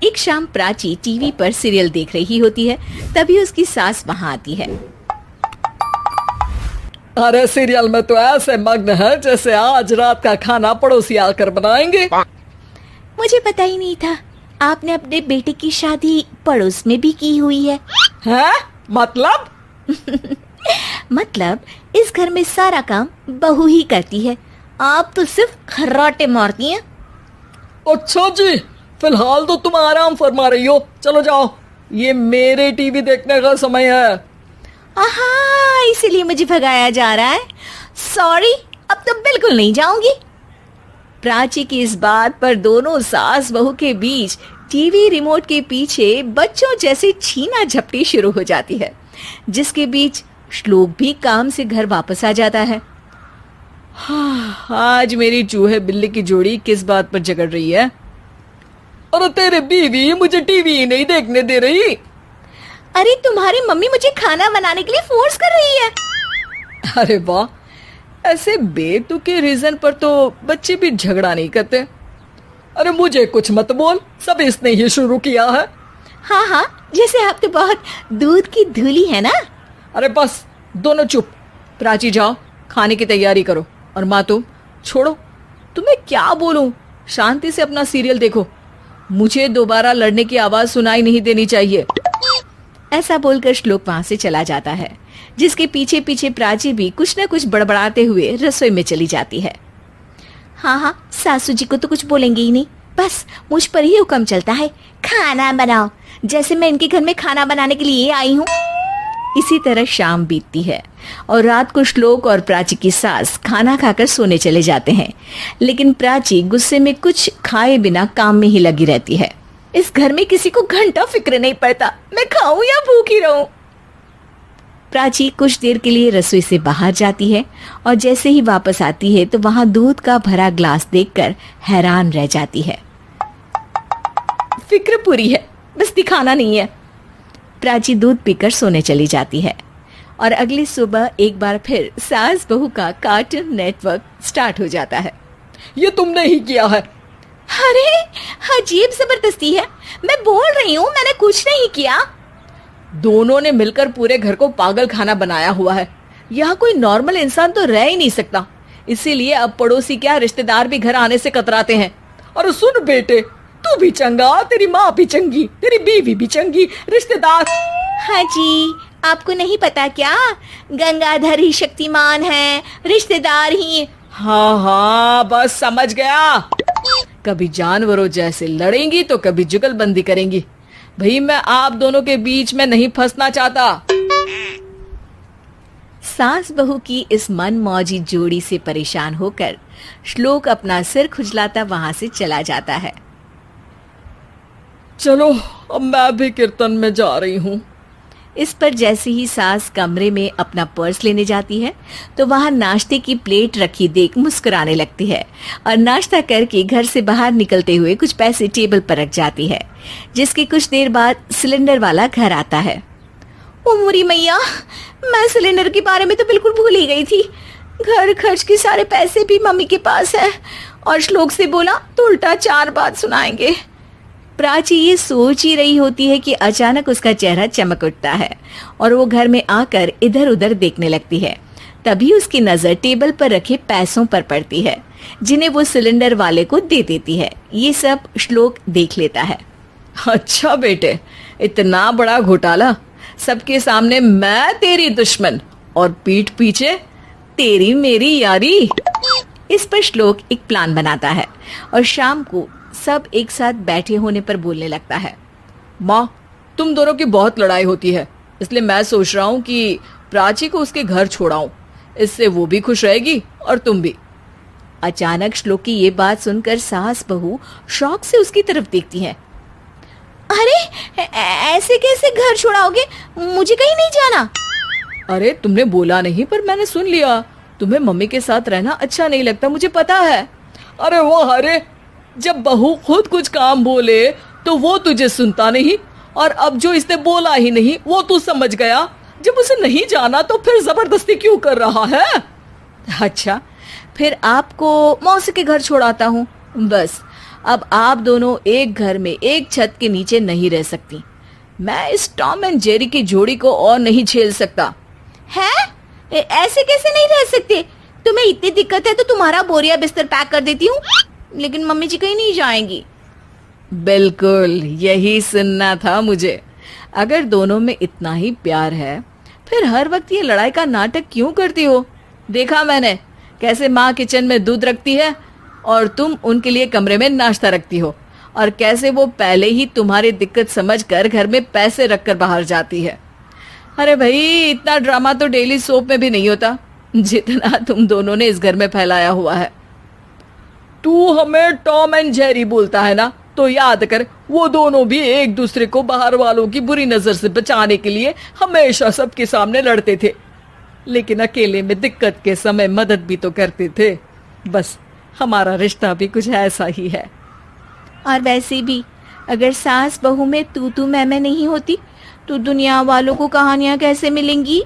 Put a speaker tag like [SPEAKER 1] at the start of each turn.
[SPEAKER 1] एक शाम प्राची टीवी पर सीरियल देख रही होती है। तभी उसकी सास वहाँ आती है।
[SPEAKER 2] अरे सीरियल में तो ऐसे मग्न है जैसे आज रात का खाना पड़ोसी आकर बनाएंगे।
[SPEAKER 1] मुझे पता ही नहीं था आपने अपने बेटे की शादी पड़ोस में भी की हुई है।
[SPEAKER 2] हैं? मतलब?
[SPEAKER 1] मतलब इस घर में सारा काम बहू ही करती है, आप तो सिर्फ खर्राटे मारती हैं।
[SPEAKER 2] अच्छा जी, फिलहाल तो तुम आराम फरमा रही हो, चलो जाओ, ये मेरे टीवी देखने का समय है।
[SPEAKER 1] आहा, इसीलिए मुझे भगाया जा रहा है। सॉरी, अब तो बिल्कुल नहीं जाऊंगी। प्राची की इस बात पर दोनों सास बहू के बीच टीवी रिमोट के पीछे बच्चों जैसे छीना झपटी शुरू हो जाती है, जिसके बीच श्लोक भी काम से घर वापस आ जाता है।
[SPEAKER 2] आज मेरी चूहे बिल्ली की जोड़ी किस बात पर झगड़ रही है? अरे तेरे बीवी मुझे टीवी ही नहीं देखने दे रही।
[SPEAKER 1] अरे तुम्हारी मम्मी मुझे खाना बनाने के लिए फोर्स कर रही है।
[SPEAKER 2] अरे वाह, ऐसे बेतुके रीजन पर तो बच्चे भी झगड़ा नहीं करते। अरे मुझे कुछ मत बोल, सब इसने ही शुरू किया है।
[SPEAKER 1] हाँ हाँ, जैसे आप तो बहुत दूध की धूली है ना।
[SPEAKER 2] अरे बस, दोनों चुप। प्राची जाओ, खाने की तैयारी करो। और माँ तुम छोड़ो, तुम्हें क्या बोलूं, शांति से अपना सीरियल देखो, मुझे दोबारा लड़ने की आवाज सुनाई नहीं देनी चाहिए।
[SPEAKER 1] ऐसा बोलकर श्लोक वहां से चला जाता है, जिसके पीछे पीछे प्राची भी कुछ न कुछ बड़बड़ाते हुए रसोई में चली जाती है। हाँ हाँ, सासू जी को तो कुछ बोलेंगे ही नहीं, बस मुझ पर ही हुक्म चलता है, खाना बनाओ, जैसे मैं इनके घर में खाना बनाने के लिए आई हूँ। इसी तरह शाम बीतती है और रात को श्लोक और प्राची की सास खाना खाकर सोने चले जाते हैं, लेकिन प्राची गुस्से में कुछ खाए बिना काम में ही लगी रहती है। इस घर में किसी को घंटा फिक्र नहीं पड़ता, मैं खाऊं या भूखी रहूं। प्राची कुछ देर के लिए रसोई से बाहर जाती है और जैसे ही वापस आती है तो वहां दूध का भरा ग्लास देखकर हैरान रह जाती है। फिक्र पूरी है, बस दिखाना नहीं है। प्राची दूध पीकर सोने चली जाती है और अगली सुबह एक बार फिर सास बहू का कार्टून नेटवर्क स्टार्ट हो जाता है।
[SPEAKER 2] ये तुमने ही किया है।
[SPEAKER 1] अरे अजीब जबरदस्ती है, मैं बोल रही हूँ मैंने कुछ नहीं किया।
[SPEAKER 2] दोनों ने मिलकर पूरे घर को पागल खाना बनाया हुआ है। यहाँ कोई नॉर्मल इंसान तो रह ही नहीं सकता, इसीलिए अब पड़ोसी क्या रिश्तेदार भी घर आने से कतराते हैं। और सुन बेटे, तू भी चंगा, तेरी माँ भी चंगी, तेरी बीवी भी चंगी, रिश्तेदार।
[SPEAKER 1] हाँ जी, आपको नहीं पता क्या, गंगाधर ही शक्तिमान है, रिश्तेदार ही।
[SPEAKER 2] हाँ हाँ, बस समझ गया। कभी जानवरों जैसे लड़ेंगी तो कभी जुगलबंदी करेंगी। भाई मैं आप दोनों के बीच में नहीं फंसना चाहता।
[SPEAKER 1] सास बहू की इस मनमौजी जोड़ी से परेशान होकर श्लोक अपना सिर खुजलाता वहां से चला जाता है।
[SPEAKER 2] चलो अब मैं भी कीर्तन में जा रही हूँ।
[SPEAKER 1] इस पर जैसे ही सास कमरे में अपना पर्स लेने जाती है तो वहां नाश्ते की प्लेट रखी देख मुस्कुराने लगती है और नाश्ता करके घर से बाहर निकलते हुए कुछ पैसे टेबल पर रख जाती है, जिसके कुछ देर बाद सिलेंडर वाला घर आता है। ओ मोरी मैया, मैं सिलेंडर के बारे में तो बिल्कुल भूल ही गई थी। घर खर्च के सारे पैसे भी मम्मी के पास है और श्लोक से बोला तो उल्टा 4 बात सुनाएंगे। प्राची ये सोच ही रही होती है कि अचानक उसका चेहरा चमक उठता है और वो घर में आकर इधर उधर देखने लगती है। तभी उसकी नजर टेबल पर रखे पैसों पर पड़ती है, जिन्हें वो सिलेंडर वाले को दे देती है। ये सब श्लोक देख लेता है।
[SPEAKER 2] अच्छा बेटे, इतना बड़ा घोटाला, सबके सामने मैं तेरी दुश्मन और पीठ पीछे तेरी मेरी यारी।
[SPEAKER 1] इस पर श्लोक एक प्लान बनाता है और शाम को सब एक साथ बैठे होने पर बोलने लगता है।
[SPEAKER 2] माँ, तुम दोनों की बहुत लड़ाई होती है, इसलिए मैं सोच रहा हूँ कि प्राची को उसके घर छोड़ाऊं, इससे वो भी खुश रहेगी और तुम भी।
[SPEAKER 1] अचानक श्लोक की ये बात सुनकर सास बहू शौक से उसकी तरफ देखती हैं। अरे ऐसे कैसे घर छोड़ाओगे, मुझे कहीं नहीं जाना।
[SPEAKER 2] अरे तुमने बोला नहीं पर मैंने सुन लिया, तुम्हें मम्मी के साथ रहना अच्छा नहीं लगता, मुझे पता है। अरे वो, अरे जब बहू खुद कुछ काम बोले तो वो तुझे सुनता नहीं, और अब जो इसने बोला ही नहीं वो तू समझ गया। जब उसे नहीं जाना तो फिर जबरदस्ती क्यों कर रहा है?
[SPEAKER 1] अच्छा, फिर आपको मौसी के घर छोड़ाता हूँ, बस
[SPEAKER 2] अब आप दोनों एक घर में एक छत के नीचे नहीं रह सकती। मैं इस टॉम एंड जेरी की जोड़ी को और नहीं झेल सकता।
[SPEAKER 1] है? ऐसे कैसे नहीं रह सकते? तुम्हें इतनी दिक्कत है तो तुम्हारा बोरिया बिस्तर पैक कर देती हूँ, लेकिन मम्मी जी कहीं नहीं जाएंगी।
[SPEAKER 2] बिल्कुल यही सुनना था मुझे। अगर दोनों में इतना ही प्यार है फिर हर वक्त ये लड़ाई का नाटक क्यों करती हो? देखा मैंने कैसे माँ किचन में दूध रखती है और तुम उनके लिए कमरे में नाश्ता रखती हो, और कैसे वो पहले ही तुम्हारी दिक्कत समझकर घर में पैसे रखकर बाहर जाती है। अरे भाई, इतना ड्रामा तो डेली सोप में भी नहीं होता जितना तुम दोनों ने इस घर में फैलाया हुआ है। तू हमें टॉम एंड जेरी बोलता है ना, तो याद कर वो दोनों भी एक दूसरे को बाहर वालों की बुरी नजर से बचाने के लिए हमेशा सबके सामने लड़ते थे, लेकिन अकेले में दिक्कत के समय मदद भी तो करते थे। बस हमारा रिश्ता भी कुछ ऐसा ही है।
[SPEAKER 1] और वैसे भी अगर सास बहू में तू मैं नहीं होती तो दुनिया वालों को कहानियां कैसे मिलेंगी?